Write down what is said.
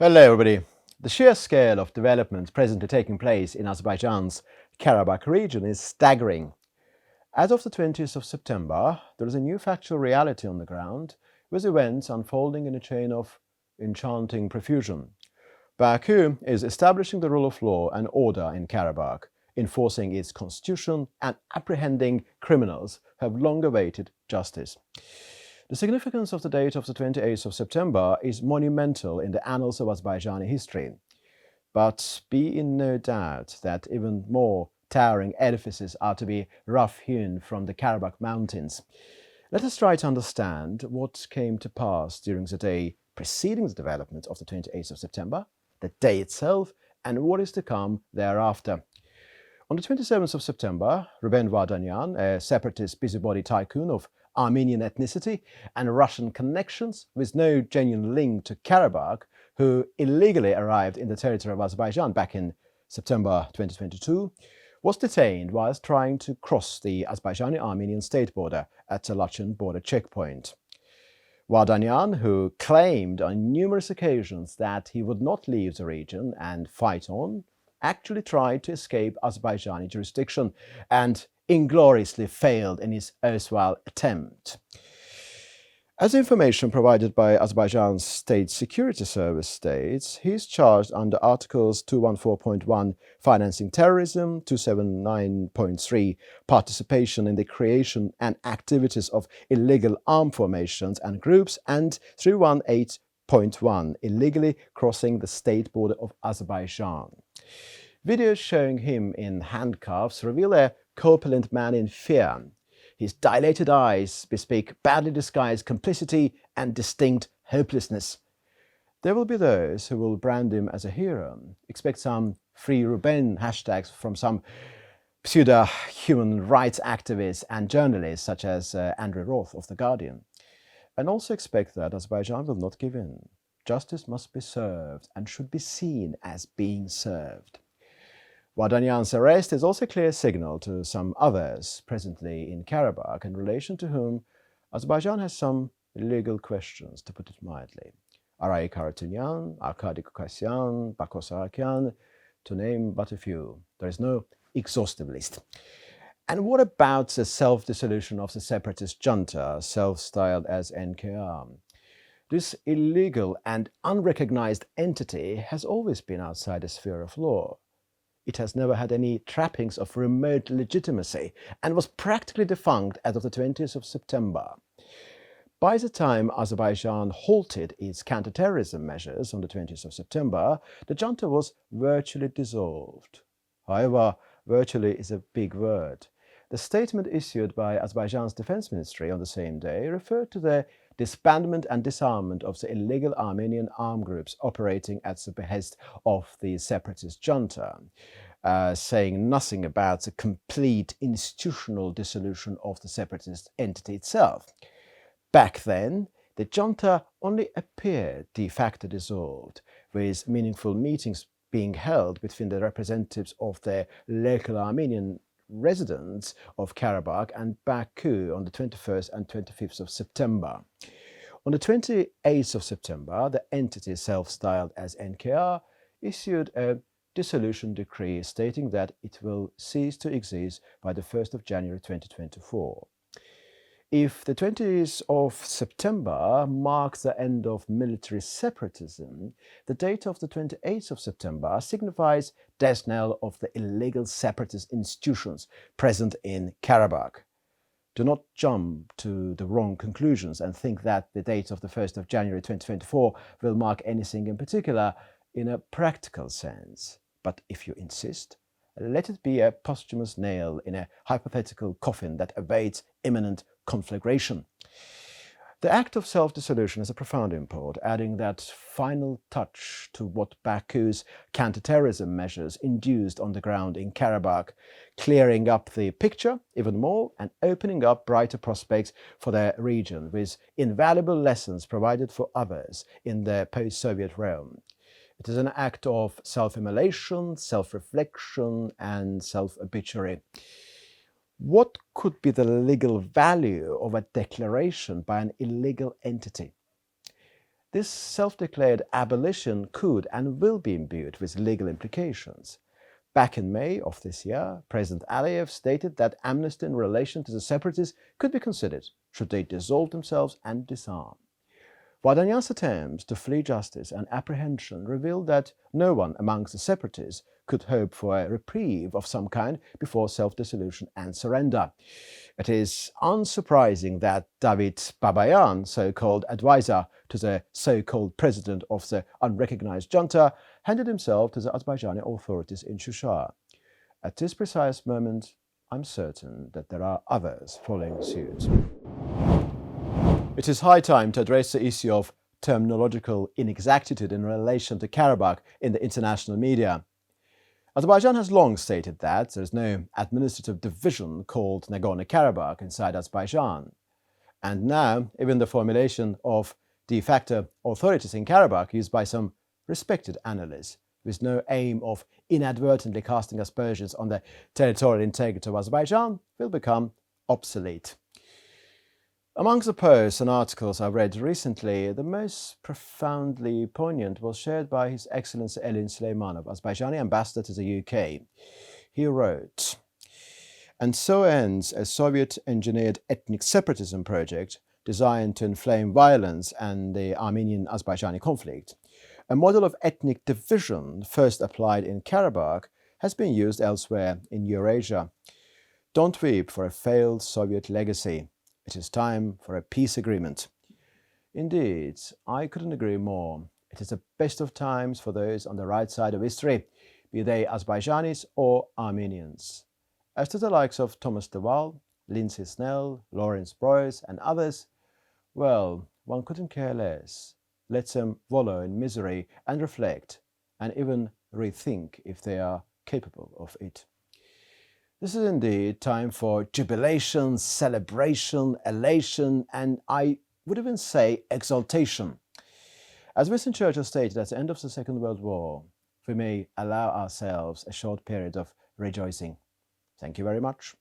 Hello everybody. The sheer scale of development presently taking place in Azerbaijan's Karabakh region is staggering. As of the 20th of September, there is a new factual reality on the ground, with events unfolding in a chain of enchanting profusion. Baku is establishing the rule of law and order in Karabakh, enforcing its constitution and apprehending criminals who have long awaited justice. The significance of the date of the 28th of September is monumental in the annals of Azerbaijani history. But be in no doubt that even more towering edifices are to be rough-hewn from the Karabakh mountains. Let us try to understand what came to pass during the day preceding the development of the 28th of September, the day itself, and what is to come thereafter. On the 27th of September, Ruben Vardanyan, a separatist busybody tycoon of Armenian ethnicity and Russian connections with no genuine link to Karabakh, who illegally arrived in the territory of Azerbaijan back in September 2022, was detained whilst trying to cross the Azerbaijani-Armenian state border at the Lachin border checkpoint. Vardanyan, who claimed on numerous occasions that he would not leave the region and fight on, actually tried to escape Azerbaijani jurisdiction and ingloriously failed in his erstwhile attempt. As information provided by Azerbaijan's State Security Service states, he is charged under Articles 214.1 financing terrorism, 279.3 participation in the creation and activities of illegal armed formations and groups, and 318.1 illegally crossing the state border of Azerbaijan. Videos showing him in handcuffs reveal a corpulent man in fear. His dilated eyes bespeak badly disguised complicity and distinct hopelessness. There will be those who will brand him as a hero, expect some Free Ruben hashtags from some pseudo-human rights activists and journalists such as Andrew Roth of The Guardian, and also expect that Azerbaijan will not give in. Justice must be served and should be seen as being served. Vardanyan's arrest is also a clear signal to some others presently in Karabakh in relation to whom Azerbaijan has some legal questions, to put it mildly. Aray Karatunyan, Arkady Kukasyan, Bakos Arakyan, to name but a few. There is no exhaustive list. And what about the self-dissolution of the separatist junta, self-styled as NKR? This illegal and unrecognized entity has always been outside the sphere of law. It has never had any trappings of remote legitimacy and was practically defunct as of the 20th of September. By the time Azerbaijan halted its counter-terrorism measures on the 20th of September, the junta was virtually dissolved. However, virtually is a big word. The statement issued by Azerbaijan's defense ministry on the same day referred to the disbandment and disarmament of the illegal Armenian armed groups operating at the behest of the separatist junta, saying nothing about the complete institutional dissolution of the separatist entity itself. Back then, the junta only appeared de facto dissolved, with meaningful meetings being held between the representatives of the local Armenian residents of Karabakh and Baku on the 21st and 25th of September. On the 28th of September, the entity self-styled as NKR issued a dissolution decree stating that it will cease to exist by the 1st of January 2024. If the 20th of September marks the end of military separatism, the date of the 28th of September signifies death knell of the illegal separatist institutions present in Karabakh. Do not jump to the wrong conclusions and think that the date of the 1st of January 2024 will mark anything in particular in a practical sense. But if you insist, let it be a posthumous nail in a hypothetical coffin that awaits imminent conflagration. The act of self-dissolution has a profound import, adding that final touch to what Baku's counter-terrorism measures induced on the ground in Karabakh, clearing up the picture even more and opening up brighter prospects for the region, with invaluable lessons provided for others in the post-Soviet realm. It is an act of self-immolation, self-reflection, and self-obituary. What could be the legal value of a declaration by an illegal entity? This self-declared abolition could and will be imbued with legal implications. Back in May of this year, President Aliyev stated that amnesty in relation to the separatists could be considered should they dissolve themselves and disarm. Vardanyan's attempts to flee justice and apprehension revealed that no one amongst the separatists could hope for a reprieve of some kind before self-dissolution and surrender. It is unsurprising that David Babayan, so-called advisor to the so-called president of the unrecognized junta, handed himself to the Azerbaijani authorities in Shusha. At this precise moment, I'm certain that there are others following suit. It is high time to address the issue of terminological inexactitude in relation to Karabakh in the international media. Azerbaijan has long stated that there is no administrative division called Nagorno-Karabakh inside Azerbaijan. And now, even the formulation of de facto authorities in Karabakh used by some respected analysts, with no aim of inadvertently casting aspersions on the territorial integrity of Azerbaijan, will become obsolete. Amongst the posts and articles I've read recently, the most profoundly poignant was shared by His Excellency Elin Süleymanov, Azerbaijani ambassador to the UK. He wrote, "And so ends a Soviet-engineered ethnic separatism project designed to inflame violence and the Armenian-Azerbaijani conflict. A model of ethnic division first applied in Karabakh has been used elsewhere in Eurasia. Don't weep for a failed Soviet legacy. It is time for a peace agreement." Indeed, I couldn't agree more. It is the best of times for those on the right side of history, be they Azerbaijanis or Armenians. As to the likes of Thomas de Waal, Lindsay Snell, Lawrence Broyes and others, well, one couldn't care less. Let them wallow in misery and reflect, and even rethink if they are capable of it. This is indeed time for jubilation, celebration, elation, and I would even say exaltation. As Winston Churchill stated at the end of the Second World War, we may allow ourselves a short period of rejoicing. Thank you very much.